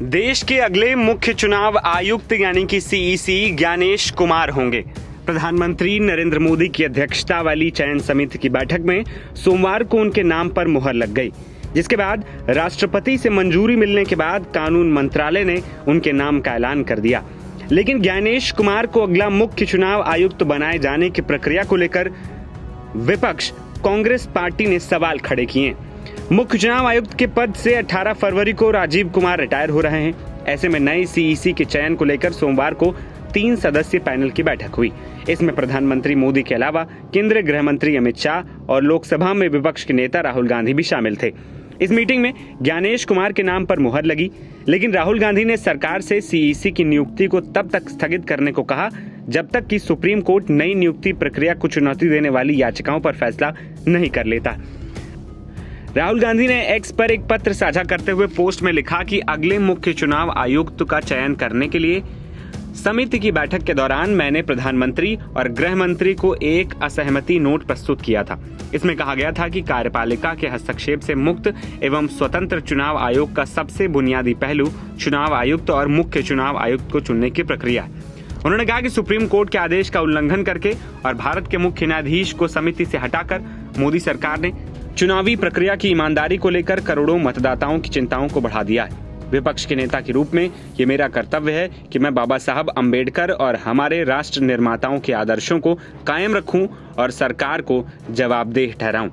देश के अगले मुख्य चुनाव आयुक्त यानी कि सीईसी ज्ञानेश कुमार होंगे। प्रधानमंत्री नरेंद्र मोदी की अध्यक्षता वाली चयन समिति की बैठक में सोमवार को उनके नाम पर मुहर लग गई, जिसके बाद राष्ट्रपति से मंजूरी मिलने के बाद कानून मंत्रालय ने उनके नाम का ऐलान कर दिया। लेकिन ज्ञानेश कुमार को अगला मुख्य चुनाव आयुक्त बनाए जाने की प्रक्रिया को लेकर विपक्ष कांग्रेस पार्टी ने सवाल खड़े किए। मुख्य चुनाव आयुक्त के पद से 18 फरवरी को राजीव कुमार रिटायर हो रहे हैं। ऐसे में नए सीईसी के चयन को लेकर सोमवार को 3 सदस्यीय पैनल की बैठक हुई। इसमें प्रधानमंत्री मोदी के अलावा केंद्रीय गृह मंत्री अमित शाह और लोकसभा में विपक्ष के नेता राहुल गांधी भी शामिल थे। इस मीटिंग में ज्ञानेश कुमार के नाम पर मुहर लगी, लेकिन राहुल गांधी ने सरकार से सीईसी की नियुक्ति को तब तक स्थगित करने को कहा जब तक कि सुप्रीम कोर्ट नई नियुक्ति प्रक्रिया को चुनौती देने वाली याचिकाओं पर फैसला नहीं कर लेता। राहुल गांधी ने एक्स पर एक पत्र साझा करते हुए पोस्ट में लिखा कि अगले मुख्य चुनाव आयुक्त का चयन करने के लिए समिति की बैठक के दौरान मैंने प्रधानमंत्री और गृह मंत्री को एक असहमति नोट प्रस्तुत किया था। इसमें कहा गया था कि कार्यपालिका के हस्तक्षेप से मुक्त एवं स्वतंत्र चुनाव आयोग का सबसे बुनियादी पहलू चुनाव आयुक्त और मुख्य चुनाव आयुक्त को चुनने की प्रक्रिया है। उन्होंने कहा कि सुप्रीम कोर्ट के आदेश का उल्लंघन करके और भारत के मुख्य न्यायाधीश को समिति से हटाकर मोदी सरकार ने चुनावी प्रक्रिया की ईमानदारी को लेकर करोड़ों मतदाताओं की चिंताओं को बढ़ा दिया है। विपक्ष के नेता के रूप में ये मेरा कर्तव्य है कि मैं बाबा साहब अंबेडकर और हमारे राष्ट्र निर्माताओं के आदर्शों को कायम रखूं और सरकार को जवाबदेह ठहराऊं।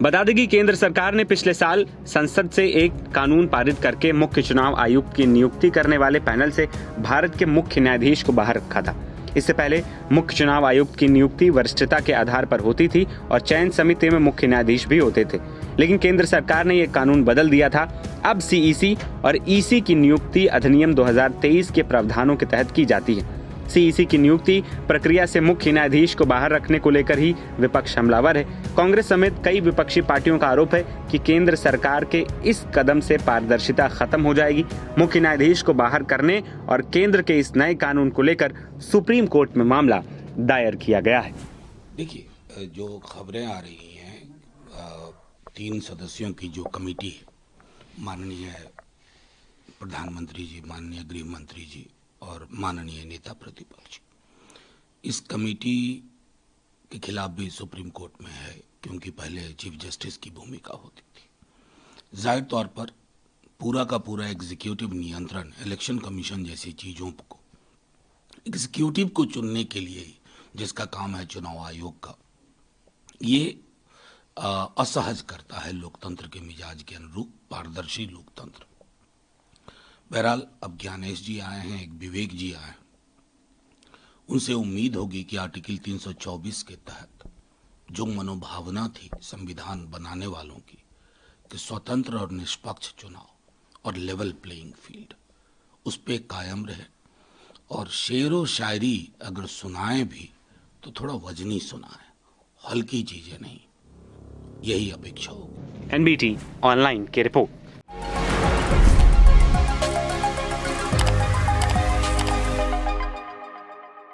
बता दें कि केंद्र सरकार ने पिछले साल संसद से एक कानून पारित करके मुख्य चुनाव आयुक्त की नियुक्ति करने वाले पैनल से भारत के मुख्य न्यायाधीश को बाहर रखा था। इससे पहले मुख्य चुनाव आयुक्त की नियुक्ति वरिष्ठता के आधार पर होती थी और चयन समिति में मुख्य न्यायाधीश भी होते थे, लेकिन केंद्र सरकार ने यह कानून बदल दिया था। अब सीईसी और ईसी की नियुक्ति अधिनियम 2023 के प्रावधानों के तहत की जाती है। सीईसी की नियुक्ति प्रक्रिया से मुख्य न्यायाधीश को बाहर रखने को लेकर ही विपक्ष हमलावर है। कांग्रेस समेत कई विपक्षी पार्टियों का आरोप है कि केंद्र सरकार के इस कदम से पारदर्शिता खत्म हो जाएगी। मुख्य न्यायाधीश को बाहर करने और केंद्र के इस नए कानून को लेकर सुप्रीम कोर्ट में मामला दायर किया गया है। देखिए, जो खबरें आ रही हैं, 3 सदस्यों की जो कमेटी है, माननीय प्रधानमंत्री जी, माननीय गृह मंत्री जी और माननीय नेता प्रतिपक्ष, इस कमेटी के खिलाफ भी सुप्रीम कोर्ट में है, क्योंकि पहले चीफ जस्टिस की भूमिका होती थी। जाहिर तौर पर पूरा का पूरा एग्जीक्यूटिव नियंत्रण इलेक्शन कमीशन जैसी चीज़ों को एग्जीक्यूटिव को चुनने के लिए, जिसका काम है चुनाव आयोग का, ये असहज करता है लोकतंत्र के मिजाज के अनुरूप, पारदर्शी लोकतंत्र। बहरहाल अब ज्ञानेश जी आए हैं, एक विवेक जी आए हैं, उनसे उम्मीद होगी कि आर्टिकल 324 के तहत जो मनोभावना थी संविधान बनाने वालों की कि स्वतंत्र और निष्पक्ष चुनाव और लेवल प्लेइंग फील्ड, उस पे कायम रहे और शेर व शायरी अगर सुनाए भी तो थोड़ा वजनी सुनाए, हल्की चीजें नहीं। यही अपेक्षा होगी। एनबीटी ऑनलाइन की रिपोर्ट।